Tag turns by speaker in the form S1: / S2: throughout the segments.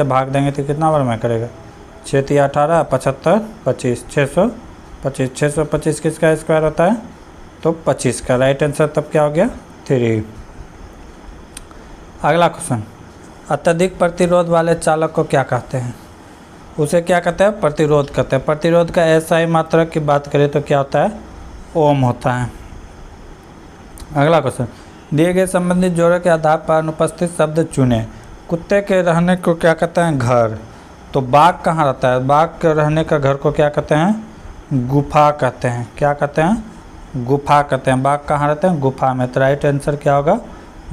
S1: भाग देंगे तो कितना बार में करेगा, 6 × 18 75 25 625 625 किसका स्क्वायर होता है, तो 25 का। राइट आंसर तब क्या हो गया 3। अगला क्वेश्चन, अत्यधिक प्रतिरोध वाले चालक को क्या कहते हैं, उसे क्या कहते हैं, प्रतिरोध कहते हैं। प्रतिरोध का एसआई मात्रक की बात करें तो क्या होता है, ओम होता है। अगला क्वेश्चन, दिए गए संबंधित जोड़ों के आधार पर अनुपस्थित शब्द चुनें। कुत्ते के रहने को क्या कहते हैं, घर। तो बाघ कहाँ रहता है, बाघ के रहने का घर को क्या कहते हैं, गुफा कहते हैं। क्या कहते हैं, गुफा कहते हैं। बाघ कहाँ रहते हैं, गुफा में। तो राइट आंसर क्या होगा,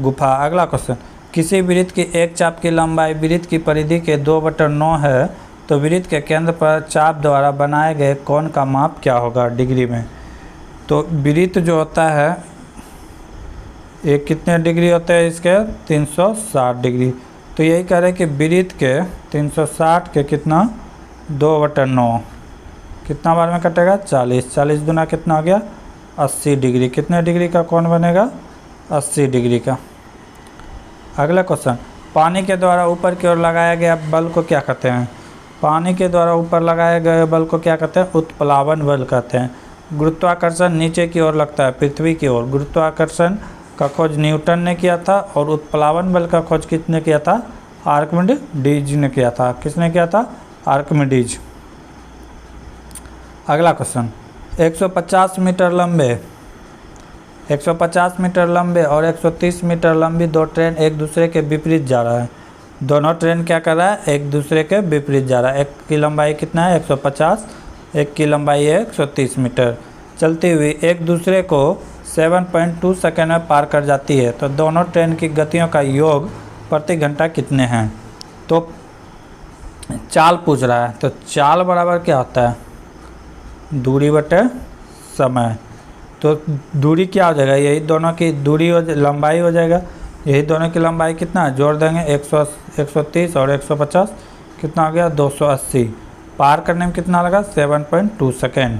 S1: गुफा। अगला क्वेश्चन, किसी वृत्त की एक चाप की लंबाई वृत्त की परिधि के 2/9 है, तो वृत्त के केंद्र पर चाप द्वारा बनाए गए कोण का माप क्या होगा, डिग्री में। तो वृत्त जो होता है ये कितने डिग्री होते हैं इसके, 360 डिग्री। तो यही कह रहे हैं कि वृत्त के 360 के कितना 2/9 कितना बार में कटेगा, 40। 40 गुना कितना हो गया, 80 डिग्री। कितने डिग्री का कोण बनेगा, 80 डिग्री का। अगला क्वेश्चन, पानी के द्वारा ऊपर की ओर लगाया गया बल को क्या कहते हैं। पानी के द्वारा ऊपर लगाए गए बल को क्या कहते हैं, उत्प्लावन बल कहते हैं। गुरुत्वाकर्षण नीचे की ओर लगता है, पृथ्वी की ओर। गुरुत्वाकर्षण का खोज न्यूटन ने किया था और उत्प्लावन बल का खोज किसने किया था, आर्किमिडीज ने किया था। किसने किया था, आर्किमिडीज। अगला क्वेश्चन, 150 मीटर लंबे 150 मीटर लंबे और 130 मीटर लंबी दो ट्रेन एक दूसरे के विपरीत जा रहा है। दोनों ट्रेन क्या कर रहा है, एक दूसरे के विपरीत जा रहा है। एक की लंबाई कितना है, 150, एक की लंबाई है 130 मीटर। चलती हुई एक दूसरे को 7.2 सेकेंड में पार कर जाती है। तो दोनों ट्रेन की गतियों का योग प्रति घंटा कितने हैं। तो चाल पूछ रहा है, तो चाल बराबर क्या होता है, दूरी बटे समय। तो दूरी क्या हो जाएगा, यही दोनों की दूरी लंबाई हो जाएगा। यही दोनों की लंबाई कितना है, जोड़ देंगे 130 और 150 कितना हो गया 280। पार करने में कितना लगा, 7.2 सेकेंड।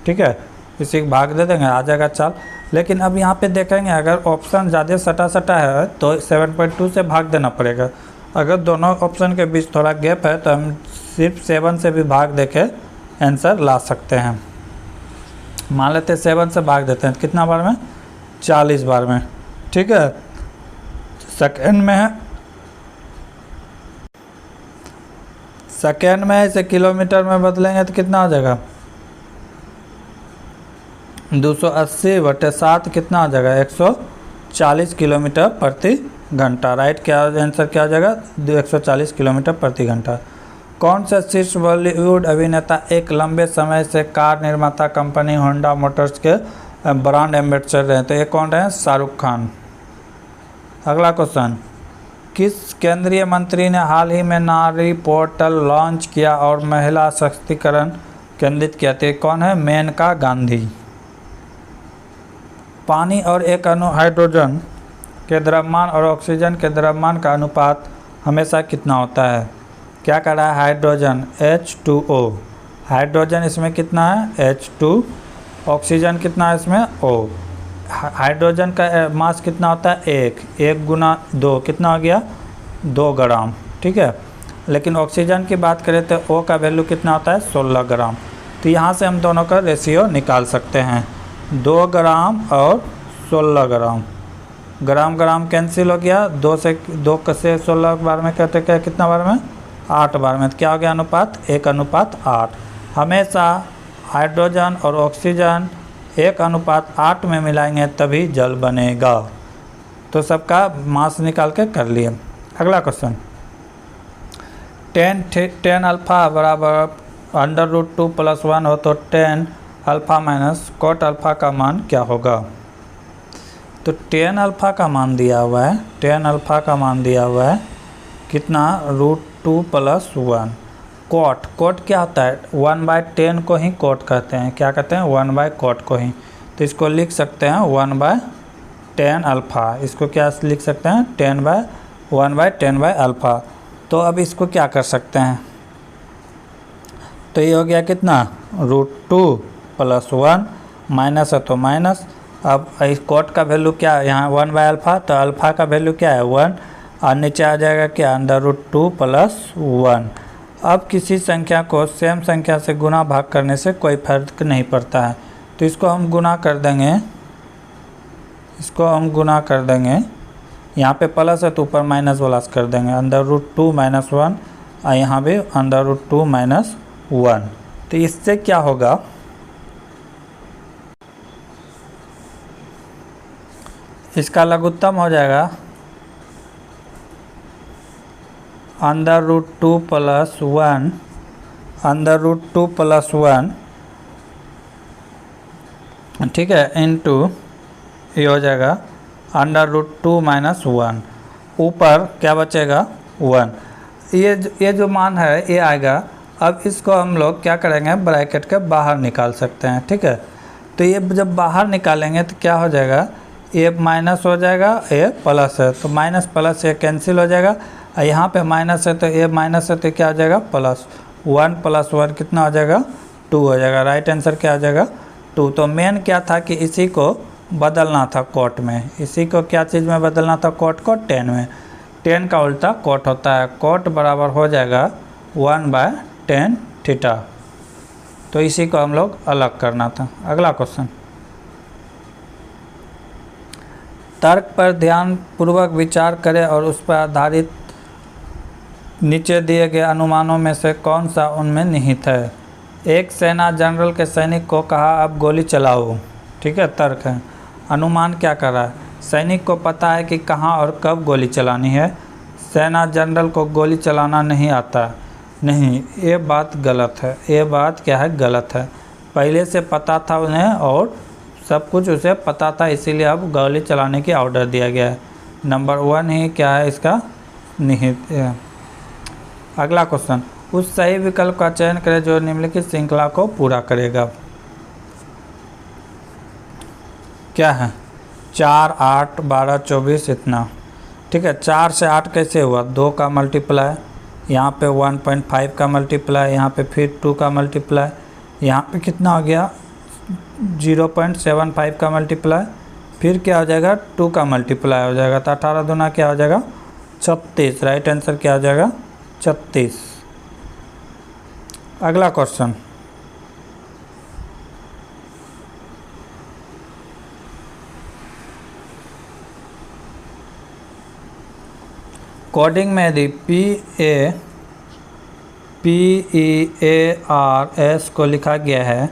S1: ठीक है, इसी भाग दे देंगे, आ जाएगा चाल। लेकिन अब यहाँ पे देखेंगे अगर ऑप्शन ज़्यादा सटा है तो 7.2 से भाग देना पड़ेगा। अगर दोनों ऑप्शन के बीच थोड़ा गैप है तो हम सिर्फ 7 से भी भाग दे के आंसर ला सकते हैं। मान लेते हैं 7 से भाग देते हैं, कितना बार में, 40 बार में। ठीक है, सेकेंड में है, सेकेंड में इसे किलोमीटर में बदलेंगे तो कितना हो जाएगा, 280/7 कितना हो जाएगा, 140 किलोमीटर प्रति घंटा। राइट, क्या आंसर क्या हो जाएगा, 140 किलोमीटर प्रति घंटा। कौन से शीर्ष बॉलीवुड अभिनेता एक लंबे समय से कार निर्माता कंपनी होंडा मोटर्स के ब्रांड एम्बेसडर रहे, तो ये कौन रहे, शाहरुख खान। अगला क्वेश्चन, किस केंद्रीय मंत्री ने हाल ही में नारी पोर्टल लॉन्च किया और महिला सशक्तिकरण केंद्रित किया, तो कौन है, मेनका गांधी। पानी और एक अणु हाइड्रोजन के द्रव्यमान और ऑक्सीजन के द्रव्यमान का अनुपात हमेशा कितना होता है। क्या कर रहा है, हाइड्रोजन H2O, हाइड्रोजन इसमें कितना है H2, ऑक्सीजन कितना है इसमें O। हाइड्रोजन का मास कितना होता है, 1 गुना 2 कितना हो गया, 2 ग्राम। ठीक है, लेकिन ऑक्सीजन की बात करें तो O का वैल्यू कितना होता है, 16 ग्राम। तो यहाँ से हम दोनों का रेशियो निकाल सकते हैं, 2 ग्राम और 16 ग्राम। ग्राम ग्राम कैंसिल हो गया, 2 से 16 बार में कहते क्या, कितना बार में, 8 बार में। तो क्या हो गया अनुपात, 1:8। हमेशा हाइड्रोजन और ऑक्सीजन 1:8 में मिलाएंगे तभी जल बनेगा। तो सबका मास निकाल के कर लिए। अगला क्वेश्चन, tan अल्फा बराबर √2 + 1 हो तो tan alpha minus cot alpha का मान क्या होगा। तो tan अल्फा का मान दिया हुआ है, tan अल्फा का मान दिया हुआ है कितना, √2 + 1। cot क्या होता है, 1/10 को ही cot कहते हैं। क्या कहते हैं, 1/cot को ही। तो इसको लिख सकते हैं 1/10 अल्फ़ा। इसको क्या लिख सकते हैं, 1/10 अल्फ़ा। तो अब इसको क्या कर सकते हैं, तो ये हो गया कितना, √2 + 1 माइनस है तो माइनस। अब इस cot का वैल्यू क्या है, यहाँ 1/अल्फ़ा, तो अल्फ़ा का वैल्यू क्या है 1। और नीचे आ जाएगा क्या, √2 + 1। अब किसी संख्या को सेम संख्या से गुना भाग करने से कोई फर्क नहीं पड़ता है, तो इसको हम गुना कर देंगे, यहाँ पे प्लस है तो ऊपर माइनस वाला कर देंगे, √2 - 1 और यहाँ भी √2 - 1। तो इससे क्या होगा, इसका लघुत्तम हो जाएगा √2 + 1, √2 + 1, ठीक है, इंटू ये हो जाएगा √2 - 1, ऊपर क्या बचेगा 1। ये जो मान है ये आएगा। अब इसको हम लोग क्या करेंगे, ब्रैकेट के बाहर निकाल सकते हैं, ठीक है। तो ये जब बाहर निकालेंगे तो क्या हो जाएगा, ये माइनस हो जाएगा, ये प्लस है तो माइनस प्लस ये कैंसिल हो जाएगा, और यहाँ पे माइनस है तो ये माइनस है तो क्या हो जाएगा प्लस, 1 + 1 कितना हो जाएगा 2 हो जाएगा। राइट आंसर क्या हो जाएगा 2। तो मेन क्या था कि इसी को बदलना था कोट में, इसी को क्या चीज़ में बदलना था, कोट को 10 में। 10 का उल्टा कोट होता है, कोट बराबर हो जाएगा 1/10 थीटा। तो इसी को हम लोग अलग करना था। अगला क्वेश्चन, तर्क पर ध्यान पूर्वक विचार करें और उस पर आधारित नीचे दिए गए अनुमानों में से कौन सा उनमें निहित है। एक सेना जनरल के सैनिक को कहा अब गोली चलाओ, ठीक है, तर्क है। अनुमान क्या कर रहा है, सैनिक को पता है कि कहाँ और कब गोली चलानी है, सेना जनरल को गोली चलाना नहीं आता। नहीं, ये बात गलत है, ये बात क्या है गलत है। पहले से पता था उन्हें और सब कुछ उसे पता था, इसीलिए अब गोली चलाने की ऑर्डर दिया गया है। नंबर 1 ही क्या है इसका निहित है। अगला क्वेश्चन, उस सही विकल्प का चयन करें जो निम्नलिखित श्रृंखला को पूरा करेगा। क्या है 4, 8, 12, 24 इतना, ठीक है। 4 से 8 कैसे हुआ, 2 का मल्टीप्लाई, यहाँ पे 1.5 का मल्टीप्लाई, यहाँ पे फिर 2 का मल्टीप्लाई, यहाँ पे कितना हो गया 0.75 का मल्टीप्लाई, फिर क्या हो जाएगा 2 का मल्टीप्लाई हो जाएगा, तो 18 दूना क्या हो जाएगा 36। राइट आंसर क्या हो जाएगा 36। अगला क्वेश्चन, कोडिंग में यदि PEARS को लिखा गया है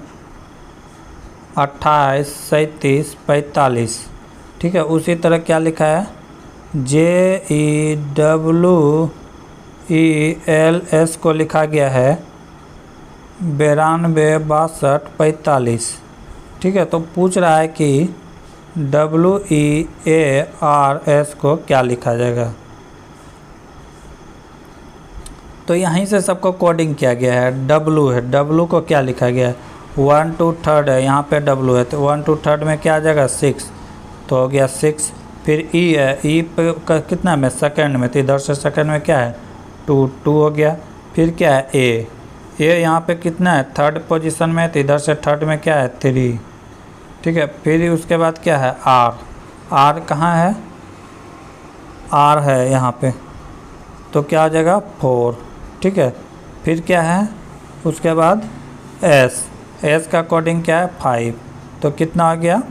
S1: 28, 37, 45, ठीक है। उसी तरह क्या लिखा है JEWELS को लिखा गया है 92, 62, 45, ठीक है। तो पूछ रहा है कि WEARS को क्या लिखा जाएगा, तो यहीं से सबको कोडिंग किया गया है। W है, W को क्या लिखा गया है 1 to 3 है, यहाँ पे W है तो 1 to 3 में क्या आ जाएगा 6, तो हो गया 6। फिर E है, E पे का कितना में सेकंड में, तो इधर से सेकंड में क्या है 2 हो गया। फिर क्या है A यहाँ पे कितना है 3rd पोजीशन में, तो इधर से 3rd में क्या है 3, ठीक है। फिर उसके बाद क्या है R कहाँ है, R है यहाँ पे, तो क्या हो जाएगा 4, ठीक है। फिर क्या है उसके बाद S का कोडिंग क्या है 5, तो कितना हो गया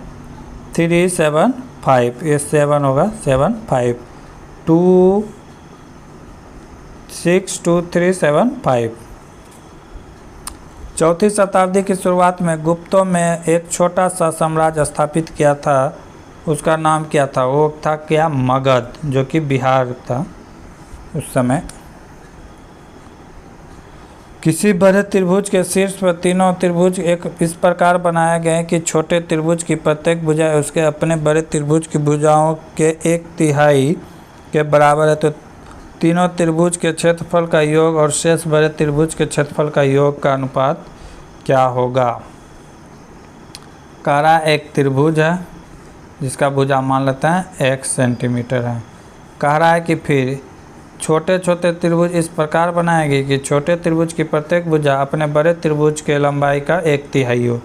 S1: 3, 7, 5, ये 7 होगा 7, 5, 2, 6, 2, 3, 7, 5। 4वीं शताब्दी की शुरुआत में गुप्तों में एक छोटा सा साम्राज्य स्थापित किया था, उसका नाम क्या था, वो था क्या मगध, जो कि बिहार था उस समय। किसी बड़े त्रिभुज के शीर्ष पर तीनों त्रिभुज एक इस प्रकार बनाए गए कि छोटे त्रिभुज की प्रत्येक भुजा उसके अपने बड़े त्रिभुज की भुजाओं के 1/3 के बराबर है, तो तीनों त्रिभुज के क्षेत्रफल का योग और शेष बड़े त्रिभुज के क्षेत्रफल का योग का अनुपात क्या होगा। कह रहा है एक त्रिभुज है जिसका भुजा मान लेते हैं 1 सेंटीमीटर है। कह रहा है कि फिर छोटे छोटे त्रिभुज इस प्रकार बनाएगी कि छोटे त्रिभुज की प्रत्येक भुजा अपने बड़े त्रिभुज के लंबाई का 1/3 हो,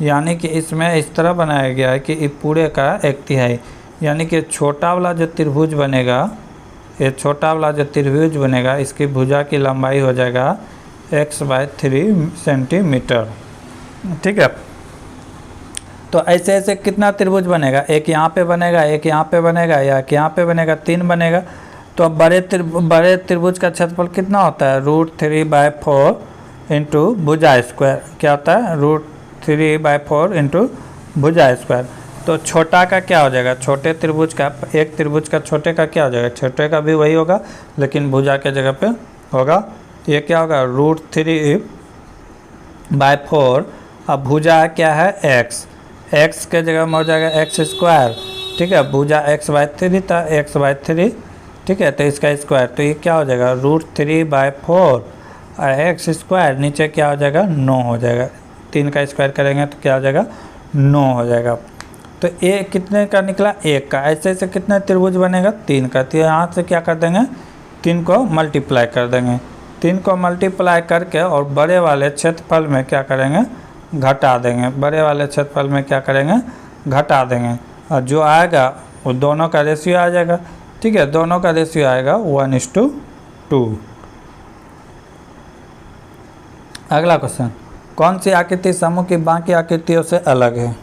S1: यानी कि इसमें इस तरह बनाया गया है कि पूरे का 1/3, यानी कि छोटा वाला जो त्रिभुज बनेगा ये छोटा वाला जो त्रिभुज बनेगा इसकी भुजा की लंबाई हो जाएगा x/3 सेंटीमीटर। ठीक है, तो ऐसे ऐसे कितना त्रिभुज बनेगा, एक यहाँ पे बनेगा, एक यहाँ पे बनेगा, या एक यहाँ पे बनेगा, 3 बनेगा। तो अब बड़े त्रिभुज का क्षेत्रफल कितना होता है, √3/4 इंटू भुजा स्क्वायर। क्या होता है, √3/4 इंटू भुजा स्क्वायर। तो छोटा का क्या हो जाएगा, छोटे त्रिभुज का, एक त्रिभुज का छोटे का क्या हो जाएगा, छोटे का भी वही होगा लेकिन भुजा के जगह पे होगा। ये क्या होगा, √3/4। अब भुजा क्या है, x के जगह में हो जाएगा x²। ठीक है, भुजा x/3 था, x/3। ठीक है, तो इसका स्क्वायर, तो ये क्या हो जाएगा, √3/4 और x², नीचे क्या हो जाएगा, 9 हो जाएगा। 3 का स्क्वायर करेंगे तो क्या हो जाएगा, 9 हो जाएगा। तो ये कितने का निकला, 1 का। ऐसे ऐसे कितने त्रिभुज बनेगा, 3 का। तो यहाँ से क्या कर देंगे, 3 को मल्टीप्लाई कर देंगे। 3 को मल्टीप्लाई करके और बड़े वाले क्षेत्रफल में क्या करेंगे, घटा देंगे। बड़े वाले क्षेत्रफल में क्या करेंगे, घटा देंगे, और जो आएगा वो दोनों का रेशियो आ जाएगा। ठीक है, दोनों का रेशियो आएगा 1:2। अगला क्वेश्चन, कौन सी आकृति समूह की बाकी आकृतियों से अलग है।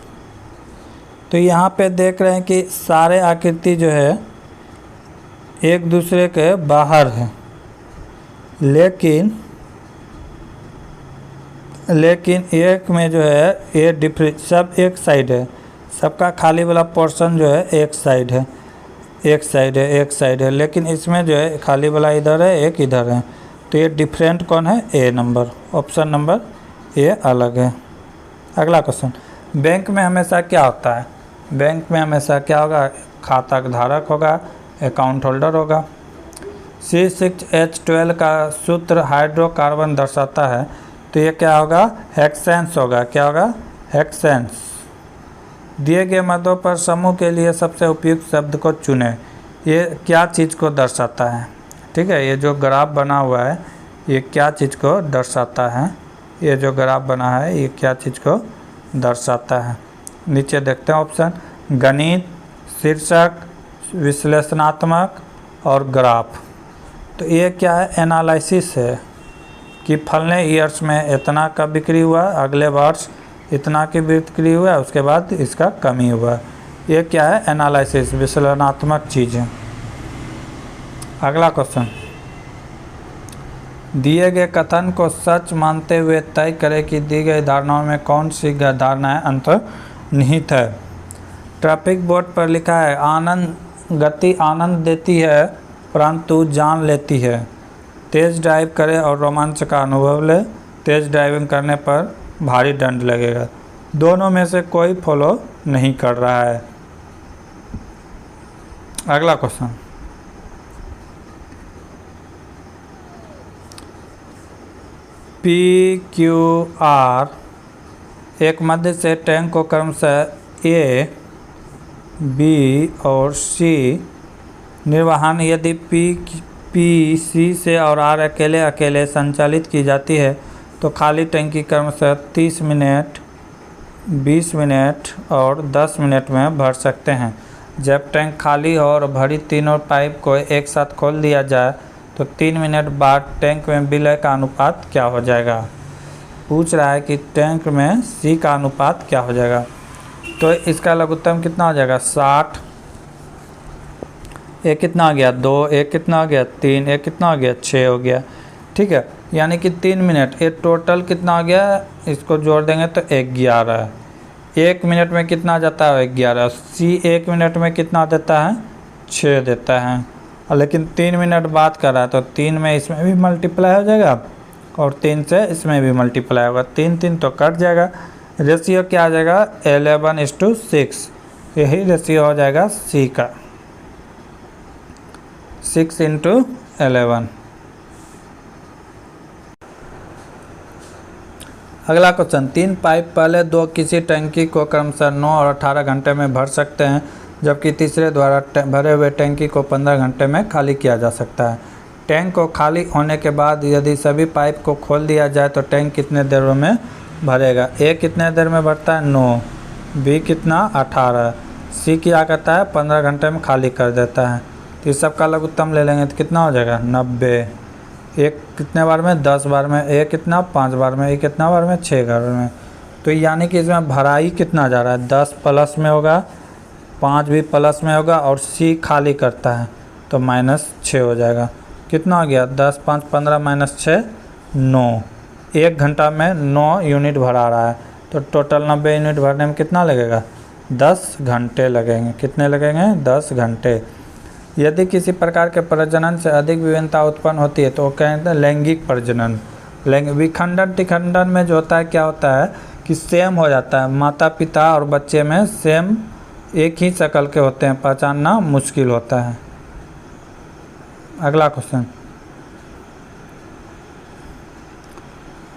S1: तो यहाँ पे देख रहे हैं कि सारे आकृति जो है एक दूसरे के बाहर है, लेकिन एक में जो है ये डिफरेंट, सब एक साइड है, सबका खाली वाला पोर्शन जो है एक साइड है, एक साइड है, लेकिन इसमें जो है खाली वाला इधर है, एक इधर है। तो ये डिफरेंट कौन है, ए नंबर, ऑप्शन नंबर ए अलग है। अगला क्वेश्चन, बैंक में हमेशा क्या होता है, बैंक में हमेशा क्या होगा, खाता धारक होगा, अकाउंट होल्डर होगा। C6H12 का सूत्र हाइड्रोकार्बन दर्शाता है, तो ये क्या होगा, हेक्सेंस होगा। क्या होगा, हेक्सेंस। दिए गए मदों पर समूह के लिए सबसे उपयुक्त शब्द को चुनें। ये क्या चीज़ को दर्शाता है। ठीक है, ये जो ग्राफ बना हुआ है ये क्या चीज़ को दर्शाता है, ये जो ग्राफ बना है ये क्या चीज़ को दर्शाता है। नीचे देखते हैं ऑप्शन, गणित, शीर्षक, विश्लेषणात्मक और ग्राफ। तो ये क्या है, एनालिसिस है कि फलने ईयर्स में इतना का बिक्री हुआ, अगले वर्ष इतना की बिक्री हुआ, उसके बाद इसका कमी हुआ। ये क्या है, एनालिसिस, विश्लेषणात्मक चीज़ है। अगला क्वेश्चन, दिए गए कथन को सच मानते हुए तय करें कि दी गई धारणाओं में कौन सी धारणाएं अंतर्निहित है। ट्रैफिक बोर्ड पर लिखा है, गति आनंद देती है परंतु जान लेती है। तेज़ ड्राइव करें और रोमांच का अनुभव ले, तेज़ ड्राइविंग करने पर भारी दंड लगेगा। दोनों में से कोई फॉलो नहीं कर रहा है। अगला क्वेश्चन, PQR एक मध्य से टैंक को क्रमशः A, B और C निर्वहन यदि P, C से और R अकेले अकेले संचालित की जाती है तो खाली टैंकी क्रमशः 30 मिनट, 20 मिनट और 10 मिनट में भर सकते हैं। जब टैंक खाली हो और भरी तीनों पाइप को एक साथ खोल दिया जाए तो 3 मिनट बाद टैंक में विलय का अनुपात क्या हो जाएगा। पूछ रहा है कि टैंक में C का अनुपात क्या हो जाएगा। तो इसका लघुत्तम कितना हो जाएगा, 60। एक कितना आ गया, 2, एक कितना आ गया, 3, एक कितना आ गया, 6 हो गया। ठीक है, यानी कि 3 मिनट, ये टोटल कितना आ गया, इसको जोड़ देंगे तो 11। 1 मिनट में कितना जाता है, 11। C 1 मिनट में कितना देता है, 6 देता है। और लेकिन 3 मिनट बात कर रहा है तो 3 में इसमें भी मल्टीप्लाई हो जाएगा और 3 से इसमें भी मल्टीप्लाई होगा। 3 तो कट जाएगा। रेशियो क्या आ जाएगा, 11:6। यही रेशियो हो जाएगा C का, 6:11। अगला क्वेश्चन, 3 पाइप पहले 2 किसी टैंकी को क्रमशः 9 और 18 घंटे में भर सकते हैं, जबकि तीसरे द्वारा भरे हुए टैंकी को 15 घंटे में खाली किया जा सकता है। टैंक को खाली होने के बाद यदि सभी पाइप को खोल दिया जाए तो टैंक कितने देर में भरेगा। A कितने देर में भरता है, 9। B कितना, 18। C क्या करता है, 15 घंटे में खाली कर देता है। तो इस सब का लघुत्तम ले लेंगे तो कितना हो जाएगा 90। एक कितने बार में 10 बार में, एक कितना 5 बार में, एक कितना बार में 6 बार में। तो यानी कि इसमें भराई कितना जा रहा है 10 प्लस में होगा, 5 भी प्लस में होगा और सी खाली करता है तो -6 हो जाएगा। कितना हो गया 10 5 15 -6 9। 1 घंटा में 9 यूनिट भरा रहा है तो टोटल 90 यूनिट भरने में कितना लगेगा 10 घंटे लगेंगे। कितने लगेंगे 10 घंटे। यदि किसी प्रकार के प्रजनन से अधिक विभिन्नता उत्पन्न होती है तो वो कहते हैं लैंगिक प्रजनन। विखंडन टिखंडन में जो होता है क्या होता है कि सेम हो जाता है, माता पिता और बच्चे में सेम एक ही शक्ल के होते हैं, पहचानना मुश्किल होता है। अगला क्वेश्चन,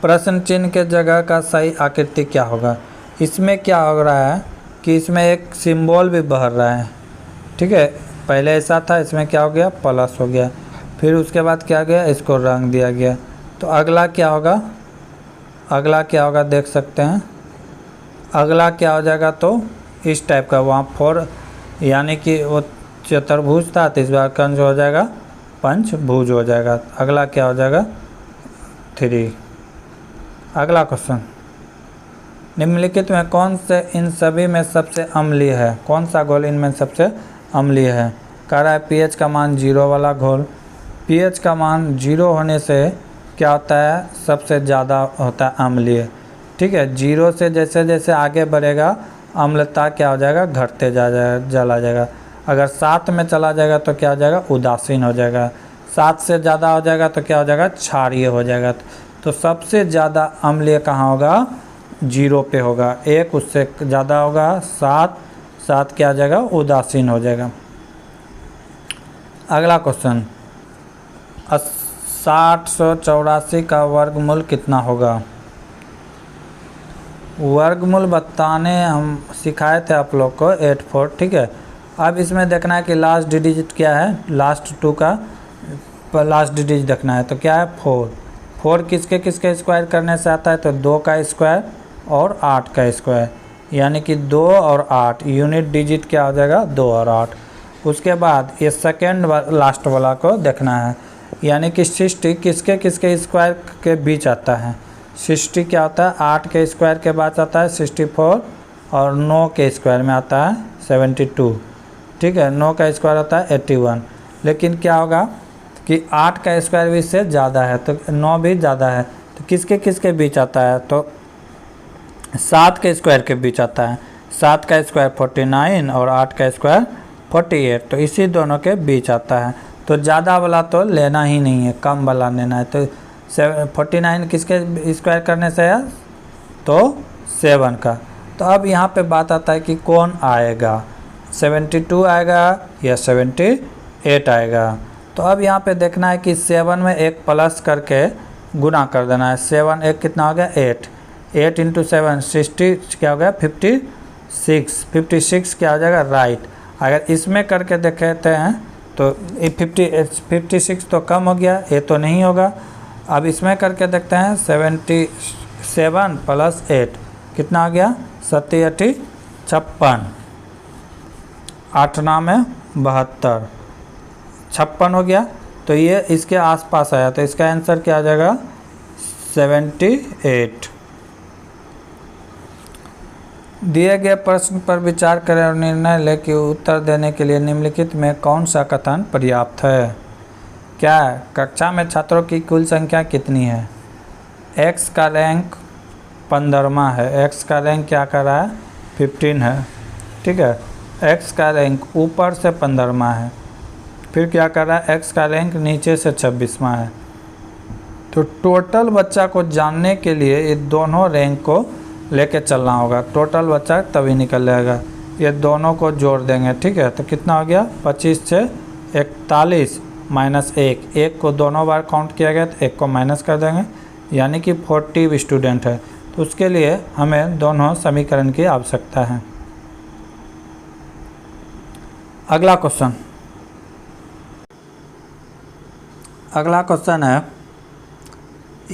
S1: प्रश्न चिन्ह के जगह का सही आकृति क्या होगा। इसमें क्या हो रहा है कि इसमें एक सिंबल भी बह रहा है, ठीक है। पहले ऐसा था, इसमें क्या हो गया प्लस हो गया, फिर उसके बाद क्या गया इसको रंग दिया गया। तो अगला क्या होगा, अगला क्या होगा देख सकते हैं। अगला क्या हो जाएगा तो इस टाइप का, वहाँ 4 यानी कि वो चतुर्भुज था तो इस बार कंज हो जाएगा पंचभुज हो जाएगा। अगला क्या हो जाएगा 3। अगला क्वेश्चन, निम्नलिखित में कौन से इन सभी में सबसे अम्लीय है। कौन सा घोल इनमें सबसे अम्लीय है। कह रहा है पीएच का मान 0 वाला घोल। पीएच का मान 0 होने से क्या होता है सबसे ज़्यादा होता है अम्लीय, ठीक है। 0 से जैसे जैसे आगे बढ़ेगा अम्लता क्या हो जाएगा घटते चला जाएगा। अगर 7 में चला जाएगा तो क्या हो जाएगा उदासीन हो जाएगा। 7 से ज़्यादा हो जाएगा तो क्या हो जाएगा क्षारीय हो जाएगा। तो सबसे ज़्यादा अम्लीय कहाँ होगा 0 पे होगा। 1 उससे ज़्यादा होगा 7 क्या हो जाएगा उदासीन हो जाएगा। अगला क्वेश्चन, 6084 का वर्गमूल कितना होगा। वर्गमूल बताने हम सिखाए थे आप लोग को 84, ठीक है। अब इसमें देखना है कि लास्ट डिजिट क्या है, लास्ट 2 का लास्ट डिजिट देखना है। तो क्या है 4 किसके किसके स्क्वायर करने से आता है तो 2 का स्क्वायर और 8 का स्क्वायर, यानी कि 2 और 8 यूनिट डिजिट क्या हो जाएगा 2 और 8। उसके बाद ये सेकेंड लास्ट वाला को देखना है, यानी कि 60 किसके किसके स्क्वायर के बीच आता है। 60 क्या होता है 8 के स्क्वायर के बाद आता है 64 और 9 के स्क्वायर में आता है 72, ठीक है। 9 का स्क्वायर होता है 81। लेकिन क्या होगा कि 8 का स्क्वायर भी से ज़्यादा है तो 9 भी ज़्यादा है, तो किसके किसके बीच आता है तो 7 के स्क्वायर के बीच आता है। 7 का स्क्वायर 49 और 8 का स्क्वायर 48, तो इसी दोनों के बीच आता है। तो ज़्यादा वाला तो लेना ही नहीं है, कम वाला लेना है। तो 49 किसके स्क्वायर करने से है तो 7 का। तो अब यहाँ पे बात आता है कि कौन आएगा, 72 आएगा या 78 आएगा। तो अब यहाँ पे देखना है कि 7 में एक प्लस करके गुना कर देना है। 7 एक कितना हो गया 8 इंटू 7 60 क्या हो गया 56 क्या हो जाएगा राइट। अगर इसमें करके देखते हैं तो 56 तो कम हो गया, ये तो नहीं होगा। अब इसमें करके देखते हैं 77 प्लस 8 कितना आ गया 87 56, 8 में 72 56 हो गया। तो ये इसके आसपास आया, तो इसका आंसर क्या आ जाएगा 78। दिए गए प्रश्न पर विचार करें और निर्णय लें कि उत्तर देने के लिए निम्नलिखित में कौन सा कथन पर्याप्त है। क्या है, कक्षा में छात्रों की कुल संख्या कितनी है। x का रैंक 15वां है, x का रैंक क्या कर रहा है 15 है, ठीक है। x का रैंक ऊपर से 15वां है, फिर क्या कर रहा है x का रैंक नीचे से 26वां है। तो टोटल बच्चा को जानने के लिए ये दोनों रैंक को लेके चलना होगा। टोटल बच्चा तभी निकल जाएगा, ये दोनों को जोड़ देंगे, ठीक है। तो कितना हो गया 25 से 41 माइनस 1 को दोनों बार काउंट किया गया तो 1 को माइनस कर देंगे, यानी कि 40 स्टूडेंट है। तो उसके लिए हमें दोनों समीकरण की आवश्यकता है। अगला क्वेश्चन है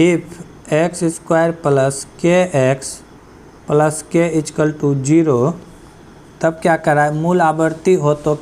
S1: इफ़ एक्स स्क्वायर प्लस के एक्स प्लस के इक्वल टू 0 तब क्या करा है मूल आवर्ती हो तो